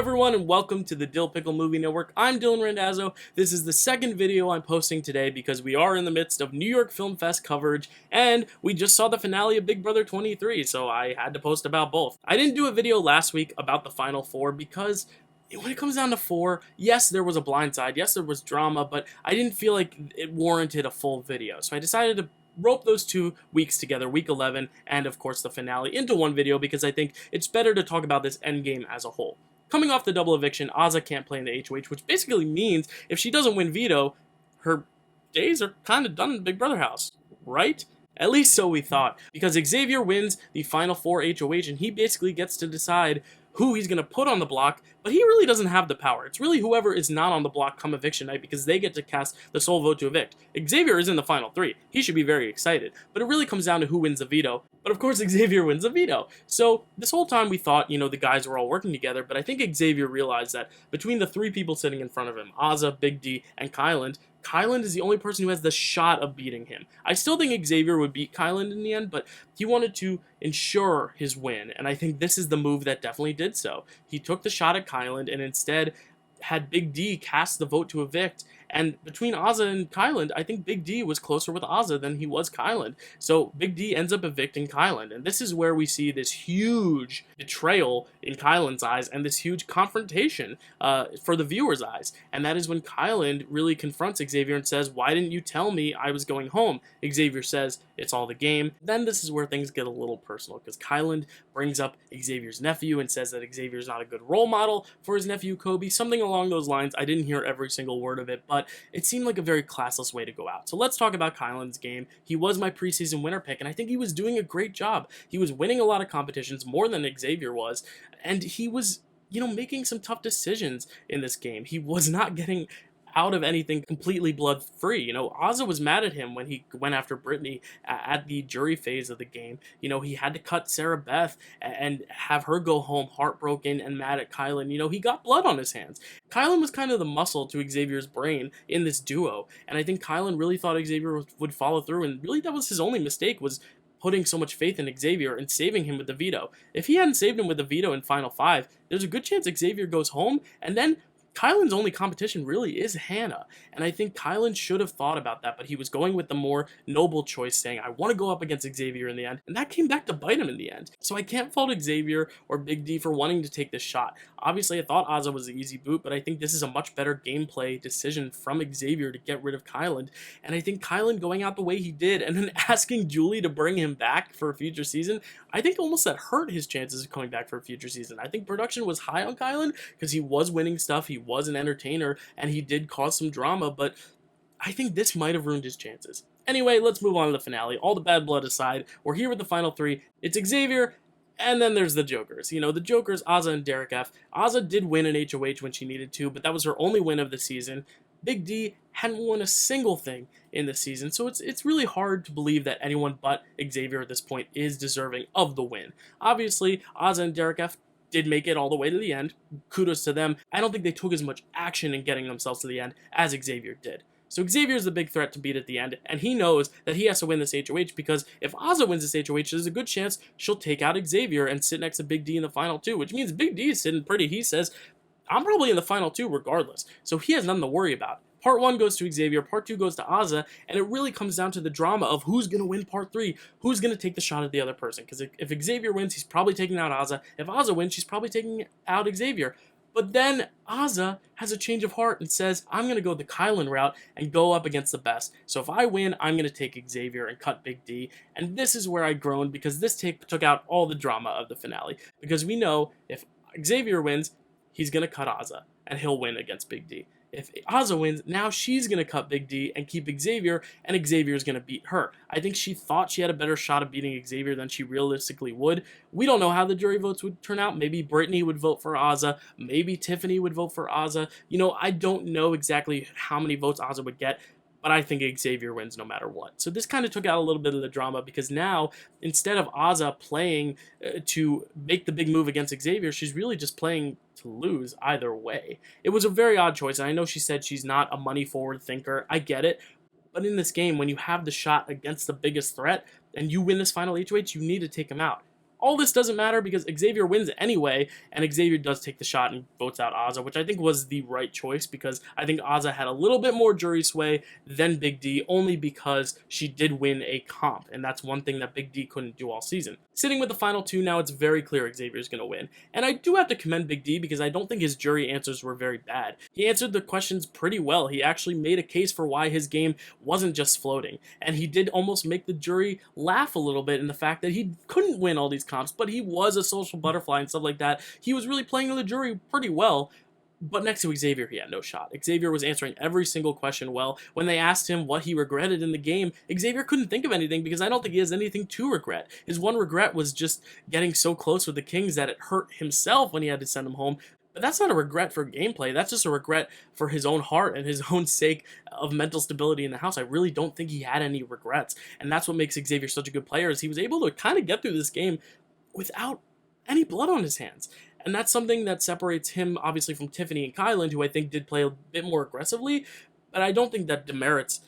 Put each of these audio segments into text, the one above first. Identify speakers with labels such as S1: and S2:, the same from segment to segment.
S1: everyone, and welcome to the Dill Pickle Movie Network. I'm Dylan Randazzo. This is the second video I'm posting today because we are in the midst of New York Film Fest coverage, and we just saw the finale of Big Brother 23, so I had to post about both. I didn't do a video last week about the final four because when it comes down to four, yes, there was a blindside, yes, there was drama, but I didn't feel like it warranted a full video, so I decided to rope those 2 weeks together, week 11, and of course the finale, into one video because I think it's better to talk about this endgame as a whole. Coming off the double eviction, Azah can't play in the HOH, which basically means if she doesn't win veto, her days are kind of done in Big Brother house, right? At least so we thought, because Xavier wins the final 4 HOH and he basically gets to decide who he's going to put on the block, but he really doesn't have the power. It's really whoever is not on the block come eviction night because they get to cast the sole vote to evict. Xavier is in the final 3. He should be very excited, but it really comes down to who wins the veto. But of course Xavier wins the veto. So this whole time we thought, the guys were all working together, but I think Xavier realized that between the 3 people sitting in front of him, Azah, Big D, and Kyland is the only person who has the shot of beating him. I still think Xavier would beat Kyland in the end, but he wanted to ensure his win, and I think this is the move that definitely did so. He took the shot at Kyland and instead had Big D cast the vote to evict, and between Azah and Kyland, I think Big D was closer with Azah than he was Kyland. So Big D ends up evicting Kyland, and this is where we see this huge betrayal in Kyland's eyes and this huge confrontation for the viewer's eyes. And that is when Kyland really confronts Xavier and says, "Why didn't you tell me I was going home?" Xavier says, "It's all the game." Then this is where things get a little personal, because Kyland brings up Xavier's nephew and says that Xavier's not a good role model for his nephew Kobe, something along those lines. I didn't hear every single word of it, but it seemed like a very classless way to go out. So let's talk about Kyland's game. He was my preseason winner pick, and I think he was doing a great job. He was winning a lot of competitions, more than Xavier was, and he was, making some tough decisions in this game. He was not getting out of anything completely blood-free. Azah was mad at him when he went after Brittany at the jury phase of the game. He had to cut Sarah Beth and have her go home heartbroken and mad at Kyland. He got blood on his hands. Kyland was kind of the muscle to Xavier's brain in this duo, and I think Kyland really thought Xavier would follow through, and really that was his only mistake, was putting so much faith in Xavier and saving him with the veto. If he hadn't saved him with the veto in Final 5, there's a good chance Xavier goes home, and then Kyland's only competition really is Hannah, and I think Kyland should have thought about that, but he was going with the more noble choice, saying, I want to go up against Xavier in the end, and that came back to bite him in the end. So I can't fault Xavier or Big D for wanting to take this shot. Obviously, I thought Azah was the easy boot, but I think this is a much better gameplay decision from Xavier to get rid of Kyland, and I think Kyland going out the way he did, and then asking Julie to bring him back for a future season, I think almost that hurt his chances of coming back for a future season. I think production was high on Kyland, because he was winning stuff, he was an entertainer, and he did cause some drama, but I think this might have ruined his chances. Anyway, let's move on to the finale. All the bad blood aside, we're here with the final 3. It's Xavier, and then there's the Jokers. The Jokers, Azah and Derek F. Azah did win an HOH when she needed to, but that was her only win of the season. Big D hadn't won a single thing in the season, so it's really hard to believe that anyone but Xavier at this point is deserving of the win. Obviously, Azah and Derek F did make it all the way to the end. Kudos to them. I don't think they took as much action in getting themselves to the end as Xavier did. So Xavier's the big threat to beat at the end, and he knows that he has to win this HOH, because if Azah wins this HOH, there's a good chance she'll take out Xavier and sit next to Big D in the final 2, which means Big D is sitting pretty. He says, I'm probably in the final 2 regardless, so he has nothing to worry about. Part 1 goes to Xavier, Part 2 goes to Azah, and it really comes down to the drama of who's going to win Part 3, who's going to take the shot at the other person, because if Xavier wins, he's probably taking out Azah. If Azah wins, she's probably taking out Xavier. But then Azah has a change of heart and says, I'm going to go the Kyland route and go up against the best. So if I win, I'm going to take Xavier and cut Big D. And this is where I groaned, because this took out all the drama of the finale. Because we know if Xavier wins, he's going to cut Azah, and he'll win against Big D. If Azah wins, now she's going to cut Big D and keep Xavier, and Xavier's going to beat her. I think she thought she had a better shot of beating Xavier than she realistically would. We don't know how the jury votes would turn out. Maybe Brittany would vote for Azah. Maybe Tiffany would vote for Azah. I don't know exactly how many votes Azah would get, but I think Xavier wins no matter what. So this kind of took out a little bit of the drama, because now, instead of Azah playing to make the big move against Xavier, she's really just playing to lose either way. It was a very odd choice, and I know she said she's not a money-forward thinker. I get it. But in this game, when you have the shot against the biggest threat, and you win this final HOH, you need to take him out. all this doesn't matter because Xavier wins anyway, and Xavier does take the shot and votes out Ozza, which I think was the right choice because I think Ozza had a little bit more jury sway than Big D, only because she did win a comp, and that's one thing that Big D couldn't do all season. Sitting with the final two now, it's very clear Xavier's going to win, and I do have to commend Big D because I don't think his jury answers were very bad. He answered the questions pretty well. He actually made a case for why his game wasn't just floating, and he did almost make the jury laugh a little bit in the fact that he couldn't win all these comps, but he was a social butterfly and stuff like that. He was really playing the jury pretty well. But next to Xavier, he had no shot. Xavier was answering every single question well. When they asked him what he regretted in the game, Xavier couldn't think of anything because I don't think he has anything to regret. His one regret was just getting so close with the Kings that it hurt himself when he had to send them home. But that's not a regret for gameplay. That's just a regret for his own heart and his own sake of mental stability in the house. I really don't think he had any regrets. And that's what makes Xavier such a good player, is he was able to kind of get through this game without any blood on his hands. And that's something that separates him, obviously, from Tiffany and Kyland, who I think did play a bit more aggressively, but I don't think that demerits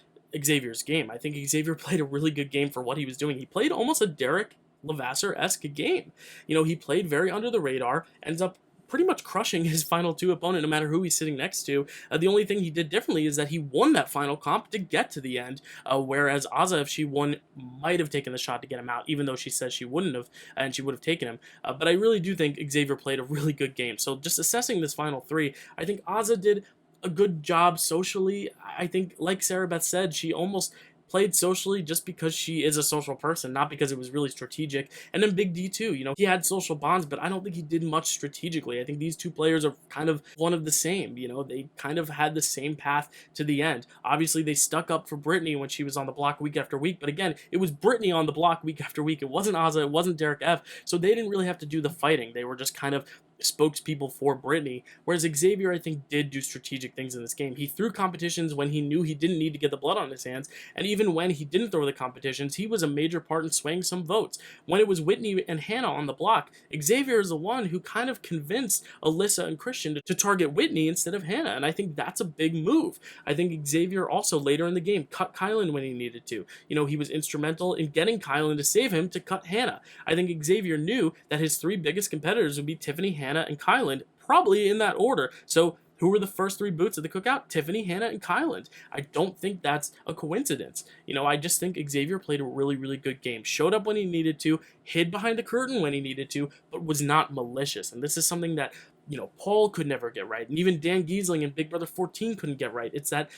S1: Xavier's game. I think Xavier played a really good game for what he was doing. He played almost a Derek Levasseur-esque game. You know, he played very under the radar, ends up pretty much crushing his final two opponent, no matter who he's sitting next to. The only thing he did differently is that he won that final comp to get to the end, whereas Ozza, if she won, might have taken the shot to get him out, even though she says she wouldn't have, and she would have taken him. But I really do think Xavier played a really good game. So just assessing this final three, I think Ozza did a good job socially. I think, like Sarah Beth said, she almost played socially just because she is a social person, not because it was really strategic. And then Big D too, you know, he had social bonds, but I don't think he did much strategically. I think these two players are kind of one of the same, you know, they kind of had the same path to the end. Obviously, they stuck up for Brittany when she was on the block week after week, but again, it was Brittany on the block week after week. It wasn't Ozza, it wasn't Derek F, so they didn't really have to do the fighting. They were just kind of spokespeople for Brittany, whereas Xavier, I think, did do strategic things in this game. He threw competitions when he knew he didn't need to get the blood on his hands, and even when he didn't throw the competitions, he was a major part in swaying some votes. When it was Whitney and Hannah on the block, Xavier is the one who kind of convinced Alyssa and Christian to target Whitney instead of Hannah, and I think that's a big move. I think Xavier also, later in the game, cut Kyland when he needed to. You know, he was instrumental in getting Kyland to save him to cut Hannah. I think Xavier knew that his three biggest competitors would be Tiffany, Hannah, and Kyland, probably in that order. So who were the first three boots at the cookout? Tiffany, Hannah, and Kyland. I don't think that's a coincidence. You know, I just think Xavier played a really, really good game. Showed up when he needed to, hid behind the curtain when he needed to, but was not malicious. And this is something that, you know, Paul could never get right. And even Dan Giesling and Big Brother 14 couldn't get right. It's that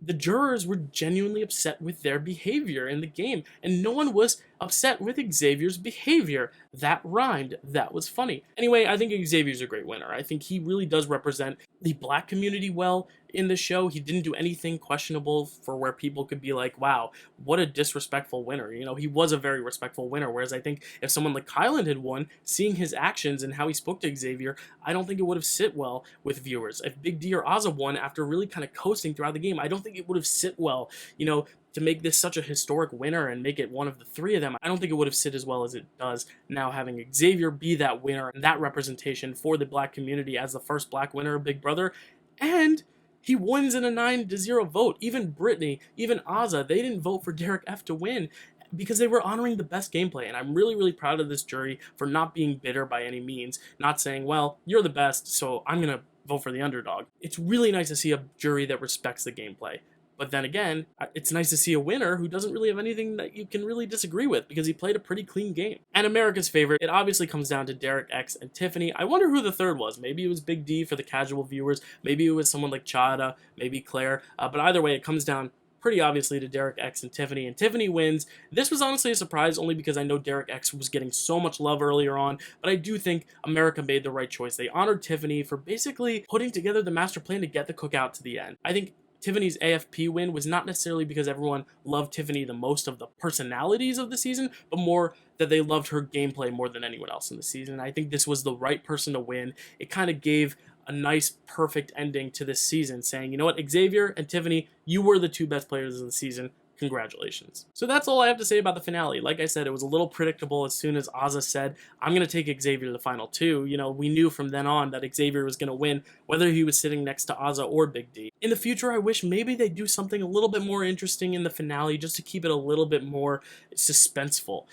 S1: the jurors were genuinely upset with their behavior in the game, and no one was upset with Xavier's behavior. That rhymed. That was funny. Anyway, I think Xavier's a great winner. I think he really does represent the Black community well in the show. He didn't do anything questionable for where people could be like, wow, what a disrespectful winner. You know, he was a very respectful winner, whereas I think if someone like Kyland had won, seeing his actions and how he spoke to Xavier, I don't think it would have sit well with viewers. If Big D or Ozza won after really kind of coasting throughout the game, I don't think it would have sit well, you know, to make this such a historic winner and make it one of the three of them. I don't think it would have sit as well as it does now, having Xavier be that winner and that representation for the Black community as the first Black winner of Big Brother. And he wins in a 9-0 vote. Even Brittany, even Ozza, they didn't vote for Derek F to win because they were honoring the best gameplay. And I'm really, really proud of this jury for not being bitter by any means, not saying, well, you're the best, so I'm going to vote for the underdog. It's really nice to see a jury that respects the gameplay. But then again, it's nice to see a winner who doesn't really have anything that you can really disagree with because he played a pretty clean game. And America's favorite, it obviously comes down to Derek X and Tiffany. I wonder who the third was. Maybe it was Big D for the casual viewers. Maybe it was someone like Chada, maybe Claire. But either way, it comes down pretty obviously to Derek X and Tiffany wins. This was honestly a surprise only because I know Derek X was getting so much love earlier on, but I do think America made the right choice. They honored Tiffany for basically putting together the master plan to get the cookout to the end. I think Tiffany's AFP win was not necessarily because everyone loved Tiffany the most of the personalities of the season, but more that they loved her gameplay more than anyone else in the season. I think this was the right person to win. It kind of gave a nice, perfect ending to this season, saying, you know what, Xavier and Tiffany, you were the two best players of the season. congratulations. So that's all I have to say about the finale. Like I said, it was a little predictable as soon as Ozza said, I'm going to take Xavier to the final two. You know, we knew from then on that Xavier was going to win, whether he was sitting next to Ozza or Big D. In the future, I wish maybe they do something a little bit more interesting in the finale, just to keep it a little bit more suspenseful,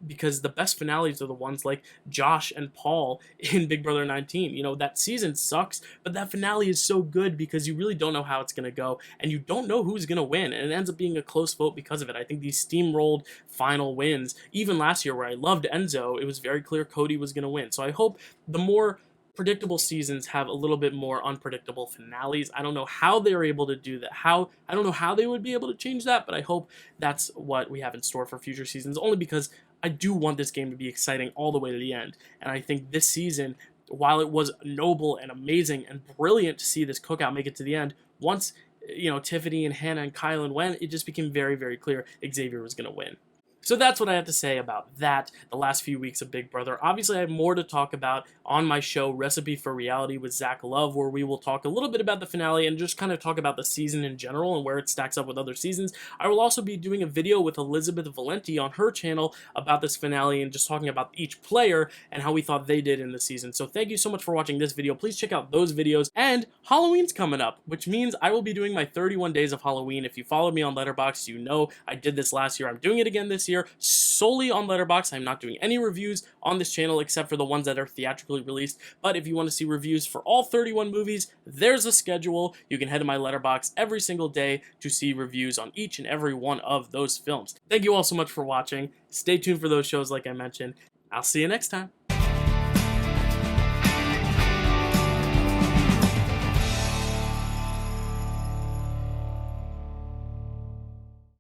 S1: because the best finales are the ones like Josh and Paul in Big Brother 19. You know, that season sucks, but that finale is so good because you really don't know how it's going to go, and you don't know who's going to win, and it ends up being a close vote because of it. I think these steamrolled final wins, even last year where I loved Enzo, it was very clear Cody was going to win. So I hope the more predictable seasons have a little bit more unpredictable finales. I don't know how they were able to do that. I don't know how they would be able to change that, but I hope that's what we have in store for future seasons, only because I do want this game to be exciting all the way to the end. And I think this season, while it was noble and amazing and brilliant to see this cookout make it to the end, once Tiffany and Hannah and Kyland went, it just became very, very clear Xavier was going to win. So that's what I have to say about that, the last few weeks of Big Brother. Obviously, I have more to talk about on my show, Recipe for Reality with Zach Love, where we will talk a little bit about the finale and just kind of talk about the season in general and where it stacks up with other seasons. I will also be doing a video with Elizabeth Valenti on her channel about this finale and just talking about each player and how we thought they did in the season. So thank you so much for watching this video. Please check out those videos. And Halloween's coming up, which means I will be doing my 31 days of Halloween. If you follow me on Letterboxd, you know I did this last year. I'm doing it again this year. Solely on Letterboxd. I'm not doing any reviews on this channel except for the ones that are theatrically released, but if you want to see reviews for all 31 movies, there's a schedule. You can head to my Letterboxd every single day to see reviews on each and every one of those films. Thank you all so much for watching. Stay tuned for those shows like I mentioned. I'll see you next time.